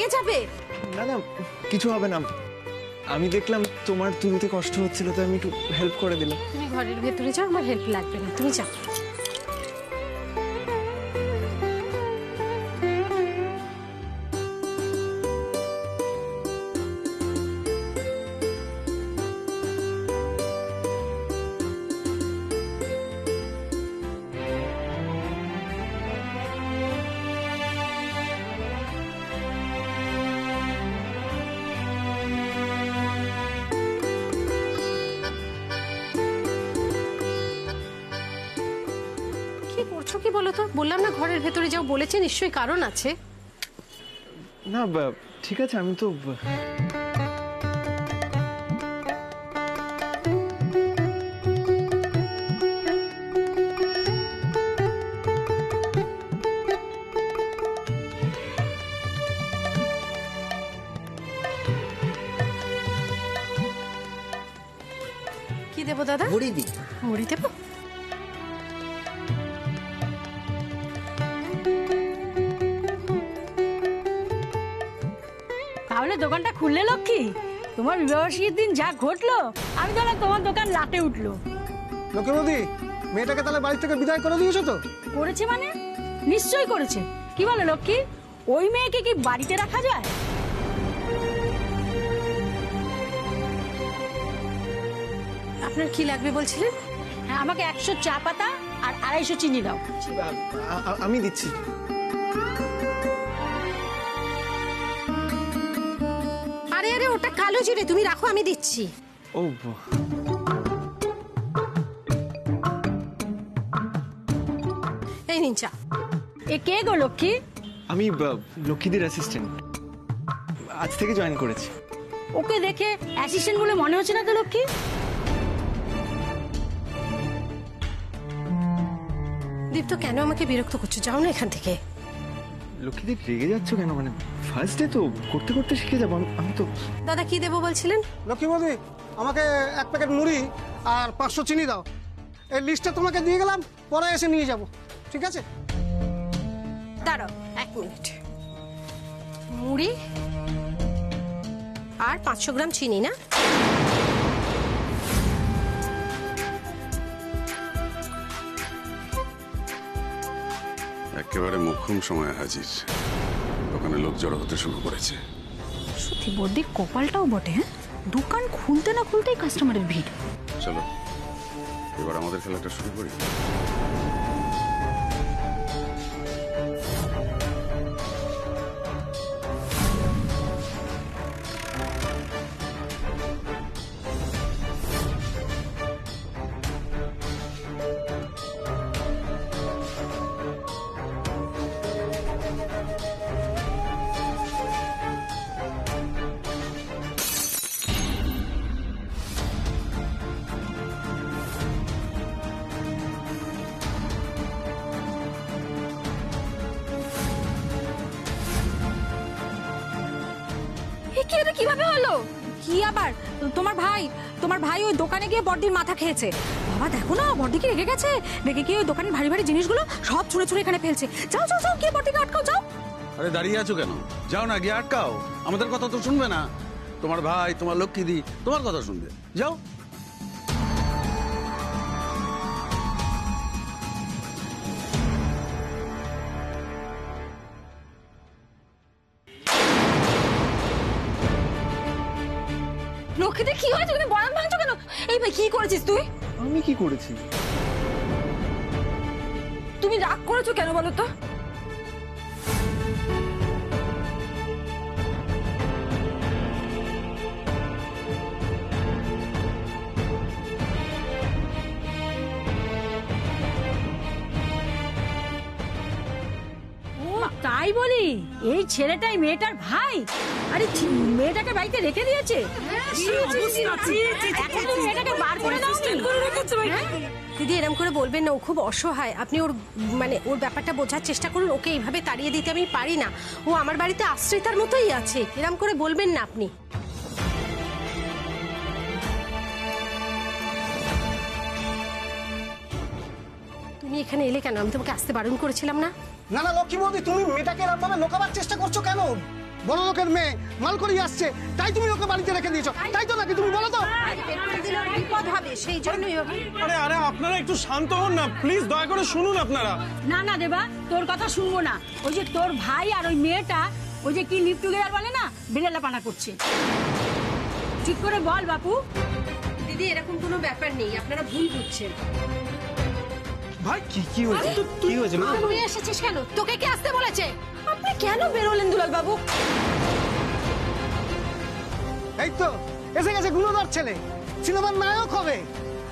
হয়ে যাবে। না না, কিছু হবে না। আমি দেখলাম তোমার তুলতে কষ্ট হচ্ছিল, তো আমি একটু হেল্প করে দিলাম। তুমি ঘরের ভেতরে যাও, আমার হেল্প লাগবে না, তুমি যাও। কি করছো কি বলো তো? বললাম না ঘরের ভেতরে যাও, বলেছে নিশ্চয়ই কারণ আছে। না ঠিক আছে, আমি তো কি দেবো দাদা? মুড়ি দি। মুড়ি দেবো? তাহলে দোকানটা খুললে লক্ষ্মী? তোমার বিবাহবার্ষিকীর দিন যা ঘটলো, আমি তাহলে তোমার দোকান লাটে উঠলো। লক্ষ্মীবতী, মেয়েটাকে তাহলে বাড়ি থেকে বিদায় করে দিয়েছো তো? করেছে মানে? নিশ্চয়ই করেছে। কি বলো লক্ষ্মী, ওই মেয়েকে কি বাড়িতে রাখা যায়? আপনার কি লাগবে বলছিলেন? হ্যাঁ, আমাকে 100 চা পাতা আর 250 চিনি দাও। আমি দিচ্ছি। আরে আরে, ওটা কালো জিরে, তুমি রাখো, আমি দিচ্ছি। ও এই নিন চা। এ কে গো লক্ষ্মী? আমি লক্ষ্মীদের অ্যাসিস্ট্যান্ট, আজ থেকে জয়েন করেছি। ওকে দেখে অ্যাসিস্ট্যান্ট বলে মনে হচ্ছে না তো লক্ষ্মী? দীপ্ত, কেন আমাকে বিরক্ত করছো? যাও না এখান থেকে। লক্ষ্মীদের রেগে যাচ্ছ কেন? মানে ফার্স্ট ডে তো, করতে করতে শিখে যাবো। আমি তো দাদা কি দেবো বলছিলেন? লক্ষ্মীবতী, আমাকে 1 প্যাকেট মুড়ি আর 500 চিনি দাও। এই লিস্টটা তোমাকে দিয়ে গেলাম, পরে এসে নিয়ে যাব, ঠিক আছে? দাঁড়াও 1 মিনিট। মুড়ি আর 500 গ্রাম চিনি না? একেবারে মোক্ষম সময় হাজির। দোকানে লোক জড়ো হতে শুরু করেছে। সত্যি বড়দির কপালটাও বটে। হ্যাঁ, দোকান খুলতে না খুলতেই কাস্টমারের ভিড়। চলো এবার আমাদের খেলাটা শুরু করি। এ কি, এটা কিভাবে হলো? কি আবার তোমার ভাই ওই দোকানে গিয়ে বড়দির মাথা খেয়েছে। বাবা দেখো না, বড়দি কি রেগে গেছে। রেগে গিয়ে ওই দোকানের ভারী ভারী জিনিসগুলো সব ছুঁড়ে ছুঁড়ে এখানে ফেলছে। যাও যাও যাও, গিয়ে বড়দিকে আটকাও, যাও। আরে দাঁড়িয়ে আছো কেন? যাও না, গিয়ে আটকাও। আমাদের কথা তো শুনবে না। তোমার ভাই, তোমার লক্ষ্মীদি তোমার কথা শুনবে। যাও। লক্ষ্মীতে কি হয়েছে? তুমি বয়ান ভাঙছো কেন? এই ভাই, কি করেছিস তুই? আমি কি করেছি? তুমি রাগ করেছো কেন বলো তো? তাই বলি, এই ছেলেটাই মেয়েটার ভাই? আরে মেয়েটাকে বাড়িতে রেখে দিয়েছে? এখন তুমি মেয়েটাকে বার করে দাও। দিদি এরকম করে বলবেন না, ও খুব অসহায়। আপনি ওর ওর ব্যাপারটা বোঝার চেষ্টা করুন। ওকে এইভাবে তাড়িয়ে দিতে আমি পারি না। ও আমার বাড়িতে আশ্রিতার মতোই আছে। এরকম করে বলবেন না আপনি। তুমি এখানে এলে কেন? আমি তোমাকে আসতে বারণ করেছিলাম না? না না লক্ষ্মীবতী, তুমি মেয়েটাকে এরকম ভাবে লোকাবার চেষ্টা করছো কেন? বড় লোকের মেয়ে মাল করিয়ে আসছে, তাই তুমি ওকে বাড়িতে রেখে দিয়েছো, তাই তো নাকি? তুমি বলো তো। বের করে দিলে ওর বিপদ হবে, সেই জন্যই আরে আরে আপনারা একটু শান্ত হন না প্লিজ, দয়া করে শুনুন আপনারা। না না দেবা, তোর কথা শুনবো না। ওই যে তোর ভাই আর ওই মেয়েটা, ওই যে কি লিভ টুগেদার বলে না, বেরেলাপানা করছে। ঠিক করে বল বাপু। দিদি এরকম কোনো ব্যাপার নেই, আপনারা ভুল বুঝছেন। ভাই কি হয়েছে? কি হয়েছে মা? তুই এসেছিস কেন? তোকে কে আসতে বলেছে? আপনি কেন বেরোলেন দুলাল বাবু? এই তো এসে গেছে গুণধর ছেলে, সিনেমার নায়ক হবে।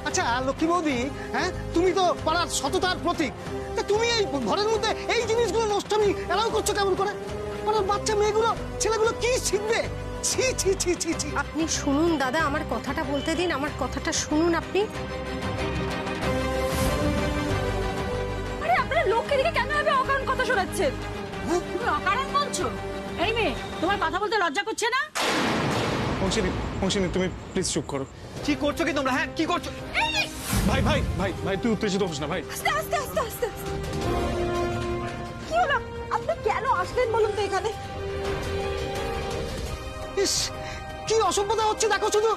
আচ্ছা লক্ষ্মী বৌদি, হ্যাঁ তুমি তো পাড়ার সততার প্রতীক, তা তুমি এই ঘরের মধ্যে এই জিনিসগুলো নষ্টমি এলাও করছো কেমন করে? পাড়ার বাচ্চা মেয়েগুলো ছেলেগুলো কি শিখবে? ছি ছি ছি ছি ছি। আপনি শুনুন দাদা, আমার কথাটা বলতে দিন, আমার কথাটা শুনুন আপনি। আরে আপনারা লোককে দিকে কেন হবে অকারণ কথা শোনাচ্ছেন? তুমি অকারণ বলছো? এই মেয়ে, তোমার কথা বলতে লজ্জা করছে না? অংশিনী তুমি প্লিজ চুপ করো। কি করছো কি তোমরা? হ্যাঁ কি করছো? ভাই ভাই ভাই ভাই তুই উত্তেজিত হোস না ভাই। আস্তে আস্তে আস্তে আস্তে। কি হলো? আপনি কেন আসলেন বলুন তো এখানে? ইস কি অসভ্যতা হচ্ছে দেখো শুধু।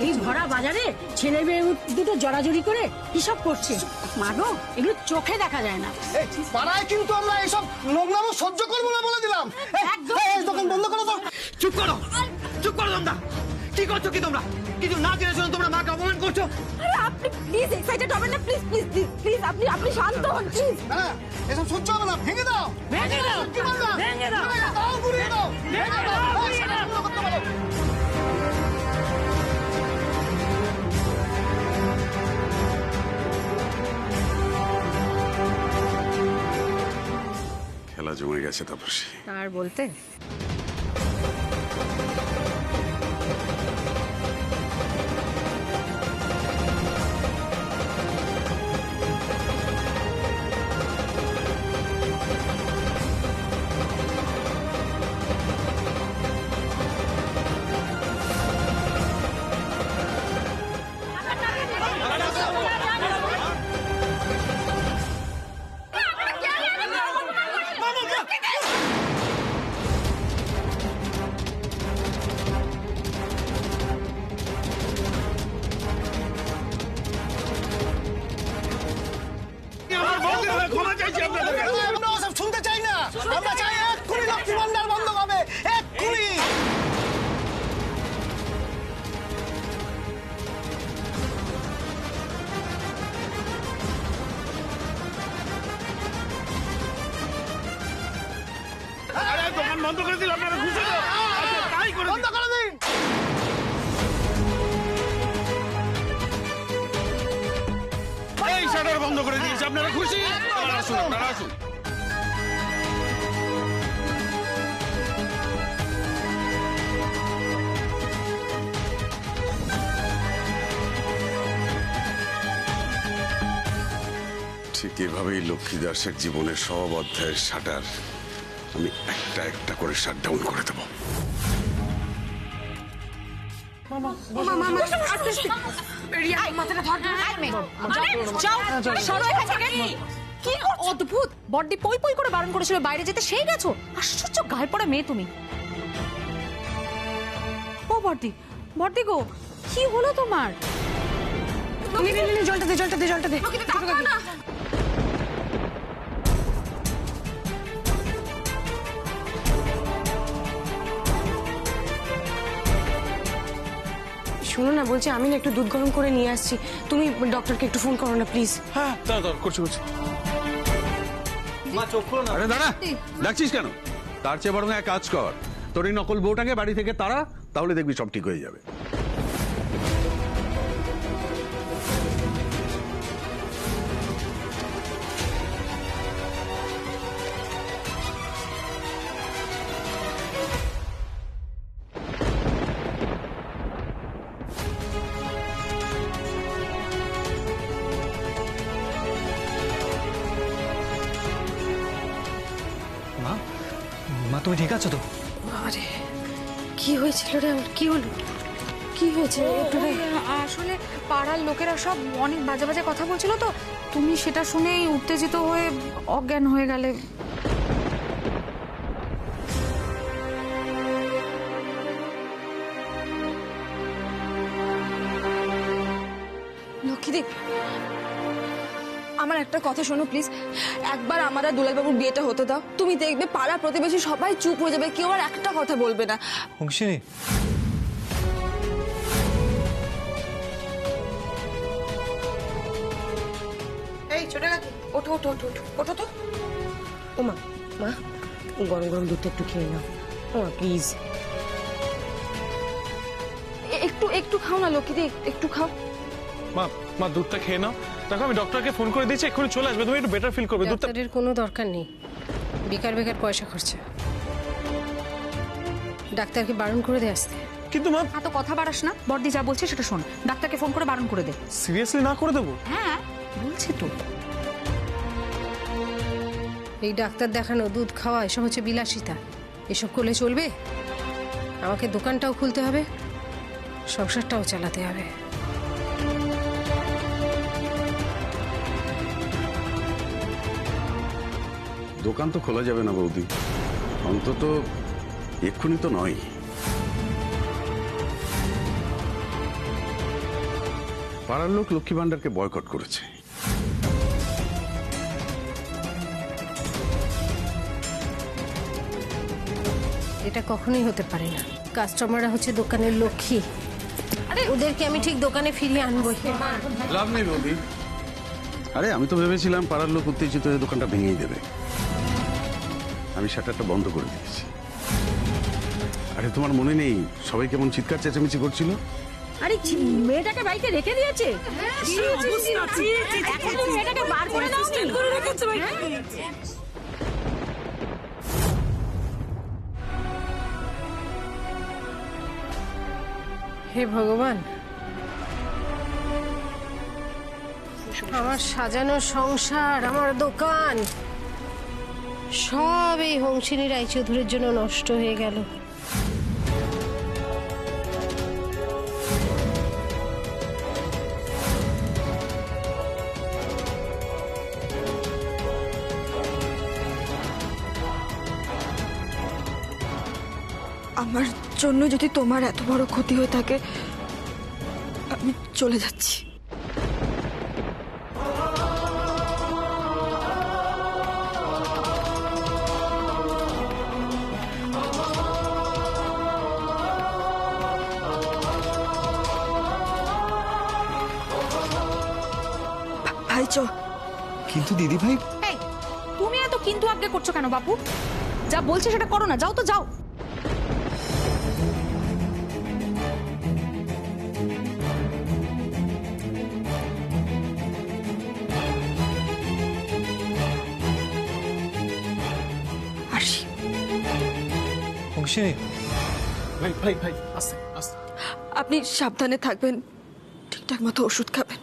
এই ভরা বাজারে ছেলে মেয়ে দুটো জড়াজড়ি করে কি সব করছে? মাগো, এগুলো চোখে দেখা যায় না। এই পাড়ায় কিন্তু আমরা এইসব নোংরামো সহ্য করবো না বলে দিলাম। এই দোকান বন্ধ করো তো। চুপ করো, চুপ করো তোমরা। কি করছো কি তোমরা? কিছু না জেনে শুনে তোমরা মাকে অপমান করছো। আরে আপনি প্লিজ এক্সাইটেড হবেন না, প্লিজ প্লিজ প্লিজ আপনি শান্ত হন প্লিজ। হ্যাঁ এসব সহ্য হবে না, ভেঙে দাও। ভেঙে দাও, কি বললাম? ভেঙে দাও। ভেঙে দাও, গুড়িয়ে দাও, ভেঙে দাও। এই, সেটা বন্ধ করতে বলো। খেলা জমে গেছে তাপসী। আর বলতে ক্ষমা চাইছি আপনাদের কাছে। আমরা ওসব শুনতে চাই না, আমরা চাই এক্ষুনি লক্ষ্মী ভান্ডার বন্ধ হবে, এক্ষুনি। আরে দোকান বন্ধ করে দিল, আপনারা খুশি তো? আচ্ছা, তাই করে বন্ধ করে দিন। এই শাটার বন্ধ করে দিয়েছে, আপনারা খুশি? আপনারা আসুন, আপনারা আসুন। ঠিক এভাবেই লক্ষ্মী দাসের জীবনের সব অধ্যায়ের শাটার আমি একটা একটা করে শাটডাউন করে দেবো। কি অদ্ভুত! বড্ডি পই পই করে বারণ করেছিল বাইরে যেতে, সেই গেছো? আশ্চর্য গায়ে পড়া মেয়ে তুমি। ও বড্ডি, বড্ডি গো, কি হলো তোমার? জলটা দে, জলটা দে, জলটা দে। শোনো না, বলছি আমি না একটু দুধ গরম করে নিয়ে আসছি, তুমি ডক্টরকে একটু ফোন করো না প্লিজ। হ্যাঁ দাঁড়া করছি করছি। মা চোখ খোলো না। আরে দাঁড়া, ডাকছিস কেন? তার চেয়ে বরং এক কাজ কর, তোর এই নকল বউটাকে বাড়ি থেকে তাড়া, তাহলে দেখবি সব ঠিক হয়ে যাবে। মা মা তুমি ঠিক আছো তো? আরে কি হয়েছিল রে আমার? কি হলো? কি হয়েছে একটু রে? আসলে পাড়ার লোকেরা সব অনেক বাজে বাজে কথা বলছিল তো, তুমি সেটা শুনেই উত্তেজিত হয়ে অজ্ঞান হয়ে গেলে। লক্ষ্মীদি, আমার একটা কথা শোনো প্লিজ। একবার আমার আর দুলালবাবুর বিয়েটা হতে দাও, তুমি দেখবে পাড়া প্রতিবেশী সবাই চুপ হয়ে যাবে, কেউ আর একটা কথা বলবে না। অংশিনী, এই ছোটা কাকি, ওঠো ওঠো ওঠো ওঠো ওঠো তো। ও মা, মা গরম গরম দুধটা একটু খেয়ে নাও ও মা প্লিজ। একটু একটু খাও না লক্ষ্মীদি, একটু খাও। মা মা দুধটা খেয়ে নাও। দেখো আমি ডক্টরকে ফোন করে দিয়েছি, এক্ষুনি চলে আসবে, তুমি একটু বেটার ফিল করবে। দুধটা ডাক্তারের কোনো দরকার নেই, বেকার বেকার পয়সা খরচা। ডাক্তারকে বারণ করে দিয়ে আসতে। কিন্তু মা এত কথা বাড়াস না, বর্দি যা বলছে সেটা শোন, ডাক্তারকে ফোন করে বারণ করে দে। সিরিয়াসলি না করে দেবো? হ্যাঁ বলছি তো। এই ডাক্তার দেখানো, দুধ খাওয়া, এসব হচ্ছে বিলাসিতা। এসব করলে চলবে? আমাকে দোকানটাও খুলতে হবে, সংসারটাও চালাতে হবে। দোকান তো খোলা যাবে না বৌদি, অন্তত এক্ষুনি তো নয়। পাড়ার লোক লক্ষ্মী ভান্ডারকে বয়কট করেছে। এটা কখনোই হতে পারে না। কাস্টমাররা হচ্ছে দোকানের লক্ষ্মী, ওদেরকে আমি ঠিক দোকানে ফিরিয়ে আনবো। লাভ নেই বৌদি। আরে আমি তো ভেবেছিলাম পাড়ার লোক উত্তেজিত হয়ে দোকানটা ভেঙেই দেবে, আমি শাটারটা বন্ধ করে দিয়েছি। আরে তোমার মনে নেই সবাই কেমন চিৎকার চেঁচামেচি করছিল? আরে মেয়েটাকে বাড়িতে রেখে দিয়েছে, এখন তুমি মেয়েটাকে বার করে দাও। হে ভগবান, আমার সাজানো সংসার, আমার দোকান সব এই হংসিনী রায়চৌধুরীর জন্য নষ্ট হয়ে গেল। আমার জন্য যদি তোমার এত বড় ক্ষতি হয়ে থাকে, আমি চলে যাচ্ছি। ভাই চ। কিন্তু দিদি ভাই, এই তুমি এত কিন্তু আজ্ঞে করছো কেন বাপু? যা বলছে সেটা করো না, যাও তো যাও। আসি। অংশিনী, ভাই ভাই ভাই আস্তে আস্তে। আপনি সাবধানে থাকবেন, ঠিকঠাক মতো ওষুধ খাবেন।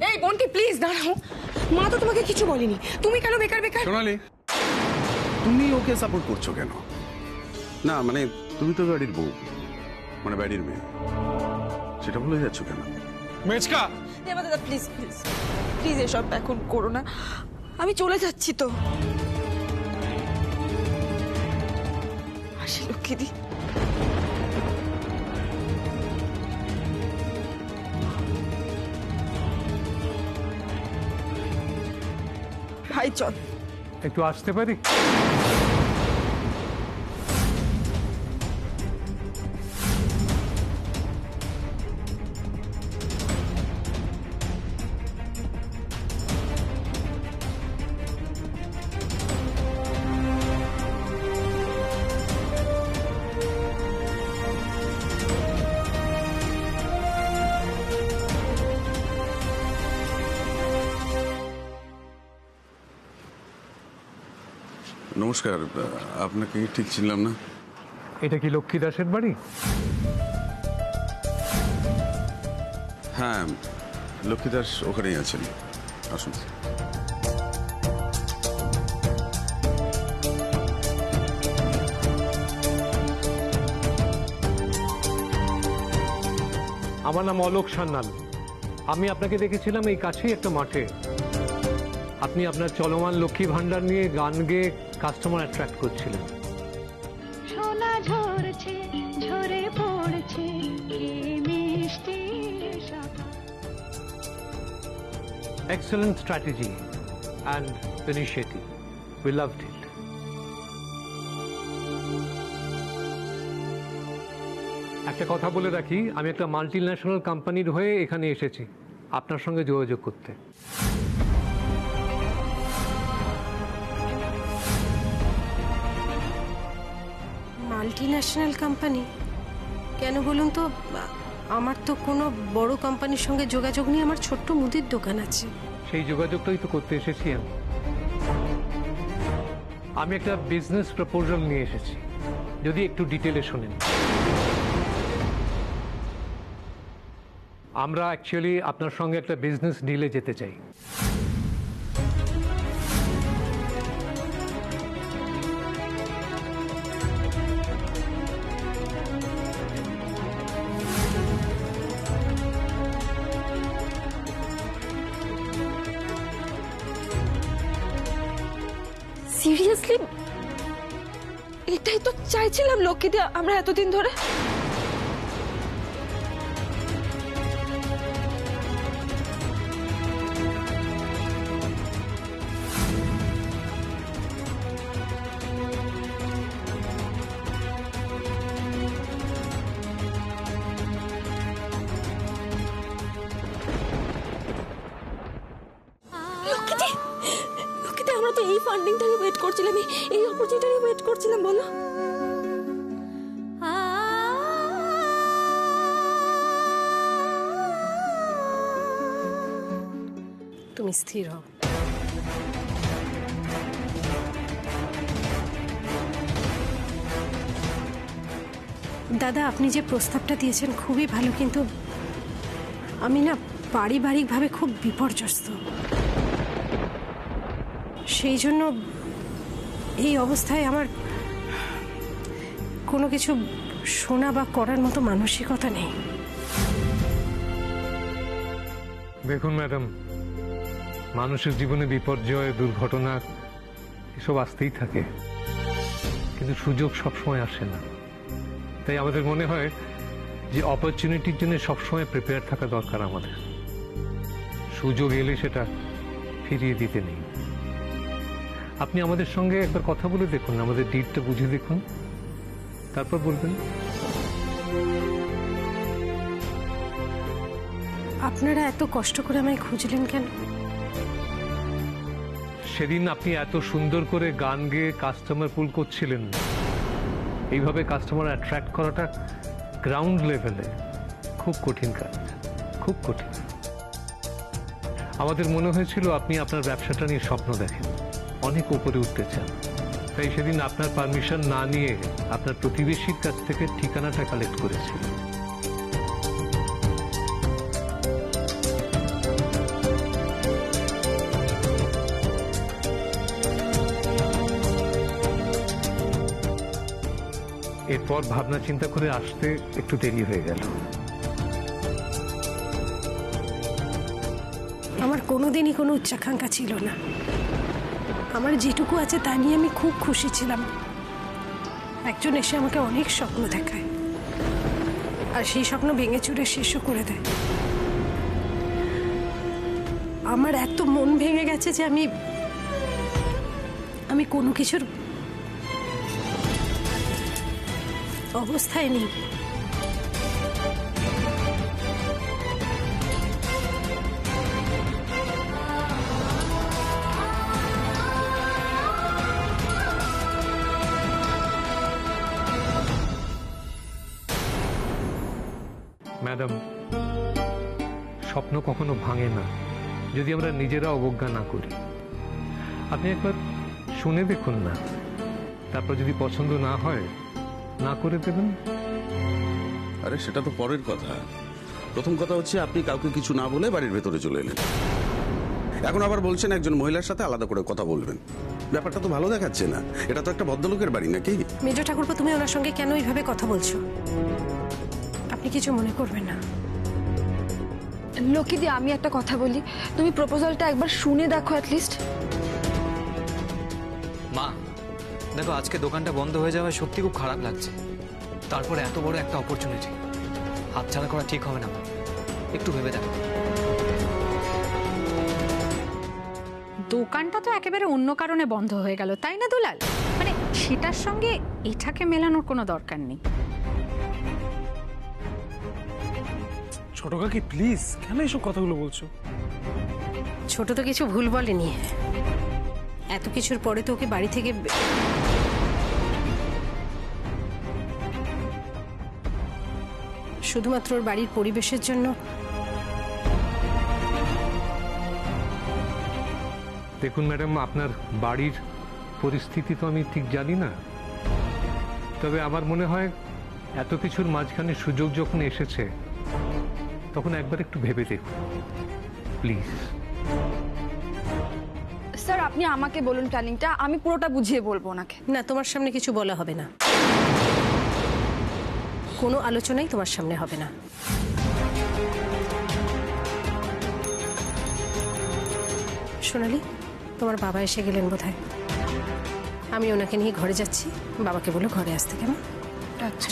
এই বোনটি প্লিজ দাঁড়াও, মা তো তোমাকে কিছু বলেনি, তুমি কেন বেকার বেকার? সোনালি, তুমি ওকে সাপোর্ট করছো কেন? না মানে তুমি তো বাড়ির বউ, মানে বাড়ির মেয়ে, সেটা ভুলে যাচ্ছ কেন? মেচকা, দাদা প্লিজ প্লিজ প্লিজ এসব এখন করো না, আমি চলে যাচ্ছি তো। আসি লক্ষ্মীদি। ভাই চল। একটু আসতে পারি? নমস্কার, আপনাকে ঠিক চিনলাম না। এটা কি লক্ষ্মী দাসের বাড়ি? হ্যাঁ, লক্ষ্মী দাস ওখানেই আছেন, আসুন। আমার নাম অলোক সান্যাল। আমি আপনাকে দেখেছিলাম এই কাছেই একটা মাঠে। আপনি আপনার চলমান লক্ষ্মী ভান্ডার নিয়ে গান গেয়ে কাস্টমার অ্যাট্রাক্ট করছিলেন। সোনা ঝরছে, ঝরে পড়ছে, কি মিষ্টি সকাল। Excellent strategy and initiative. We loved it. একটা কথা বলে রাখি, আমি একটা মাল্টিন্যাশনাল কোম্পানির হয়ে এখানে এসেছি আপনার সঙ্গে যোগাযোগ করতে। Multinational company? কেন বলুন তো? আমার তো কোনো বড় কোম্পানির সঙ্গে যোগাযোগ নেই, আমার ছোট্ট মুদির দোকান আছে। সেই যোগাযোগটাই তো করতে এসেছি আমি। আমি একটা বিজনেস প্রপোজাল নিয়ে এসেছি, যদি একটু ডিটেলে শোনেন। আমরা অ্যাকচুয়ালি আপনার সঙ্গে একটা বিজনেস ডিলে যেতে চাই। সিরিয়াসলি? এটাই তো চাইছিলাম লক্ষ্মীদি আমরা এতদিন ধরে। লক্ষ্মীদি, লক্ষ্মীদি আমরা তো এই ফান্ডিংটাকে ওয়েট করছিলাম, এই অপরচুনিটিটাকে ওয়েট করছিলাম, বলো। তুমি স্থির হও। দাদা, আপনি যে প্রস্তাবটা দিয়েছেন খুবই ভালো, কিন্তু আমি না পারিবারিকভাবে খুব বিপর্যস্ত। সেই জন্য এই অবস্থায় আমার কোনো কিছু শোনা বা করার মতো মানসিকতা নেই। দেখুন ম্যাডাম, মানুষের জীবনে বিপর্যয়, দুর্ঘটনা এসব আসতেই থাকে, কিন্তু সুযোগ সবসময় আসে না। তাই আমাদের মনে হয় যে অপরচুনিটির জন্য সবসময় প্রিপেয়ার থাকা দরকার আমাদের। সুযোগ এলে সেটা ফিরিয়ে দিতে নেই। আপনি আমাদের সঙ্গে একবার কথা বলে দেখুন, আমাদের ডিটটা বুঝে দেখুন, তারপর বলবেন। আপনারা এত কষ্ট করে আমায় খুঁজলেন কেন? সেদিন আপনি এত সুন্দর করে গান গেয়ে কাস্টমার পুল করছিলেন। এইভাবে কাস্টমার অ্যাট্রাক্ট করাটা গ্রাউন্ড লেভেলে খুব কঠিন কাজ, খুব কঠিন। আমাদের মনে হয়েছিল আপনি আপনার ব্যবসাটা নিয়ে স্বপ্ন দেখেন, অনেক উপরে উঠতে চান। তাই সেদিন আপনার পারমিশন না নিয়ে আপনার প্রতিবেশীর কাছ থেকে ঠিকানাটা কালেক্ট করেছিল। এরপর ভাবনা চিন্তা করে আসতে একটু দেরি হয়ে গেল। আমার কোনোদিনই কোনো উচ্চাকাঙ্ক্ষা ছিল না। আমার যেটুকু আছে তা নিয়ে আমি খুব খুশি ছিলাম। একজন এসে আমাকে অনেক স্বপ্ন দেখায়, আর সেই স্বপ্ন ভেঙে চুরে শেষও করে দেয়। আমার এত মন ভেঙে গেছে যে আমি কোনো কিছুর অবস্থায় নেই। ম্যাডাম, স্বপ্ন কখনো ভাঙে না যদি আমরা নিজেরা অবজ্ঞা না করি। আপনি একবার শুনে দেখুন না, তারপর যদি পছন্দ না হয় না করে দেবেন। আরে সেটা তো পরের কথা। প্রথম কথা হচ্ছে আপনি কাউকে কিছু না বলে বাড়ির ভেতরে চলে এলেন। এখন আবার বলছেন একজন মহিলার সাথে আলাদা করে কথা বলবেন। ব্যাপারটা তো ভালো দেখাচ্ছে না। এটা তো একটা ভদ্রলোকের বাড়ি নাকি? মেজো ঠাকুরপো, তুমি ওনার সঙ্গে কেন এইভাবে কথা বলছো? আপনি কিছু মনে করবেন না। লক্ষ্মীদি আমি একটা কথা বলি, তুমি প্রপোজালটা একবার শুনে দেখো অ্যাটলিস্ট। মা দেখো, আজকে দোকানটা বন্ধ হয়ে যাওয়ায় সত্যি খুব খারাপ লাগছে। তারপরে এত বড় একটা অপরচুনিটি হাতছাড়া করা ঠিক হবে না। মা একটু ভেবে দেখো। দোকানটা তো একেবারে অন্য কারণে বন্ধ হয়ে গেল, তাই না দুলাল? মানে সেটার সঙ্গে এটাকে মেলানোর কোনো দরকার নেই। ছোট কাকি প্লিজ, কেন এইসব কথাগুলো বলছো? ছোট তো কিছু ভুল বলেনি, এত কিছুর পরে তো ওকে বাড়ি থেকে শুধুমাত্র ওর বাড়ির পরিবেশের জন্য। দেখুন ম্যাডাম, আপনার বাড়ির পরিস্থিতি তো আমি ঠিক জানি না, তবে আমার মনে হয় এত কিছুর মাঝখানে সুযোগ যখন এসেছে তখন একবার একটু ভেবে দেখুন প্লিজ। স্যার আপনি আমাকে বলুন প্ল্যানিংটা, আমি পুরোটা বুঝিয়ে বলবো ওনাকে। না, তোমার সামনে কিছু বলা হবে না, কোনো আলোচনাই তোমার সামনে হবে না। সোনালি, তোমার বাবা এসে গেলেন বোধহয়, আমি ওনাকে নিয়ে ঘরে যাচ্ছি। বাবাকে বলো ঘরে আসতে, কেমন? আচ্ছা।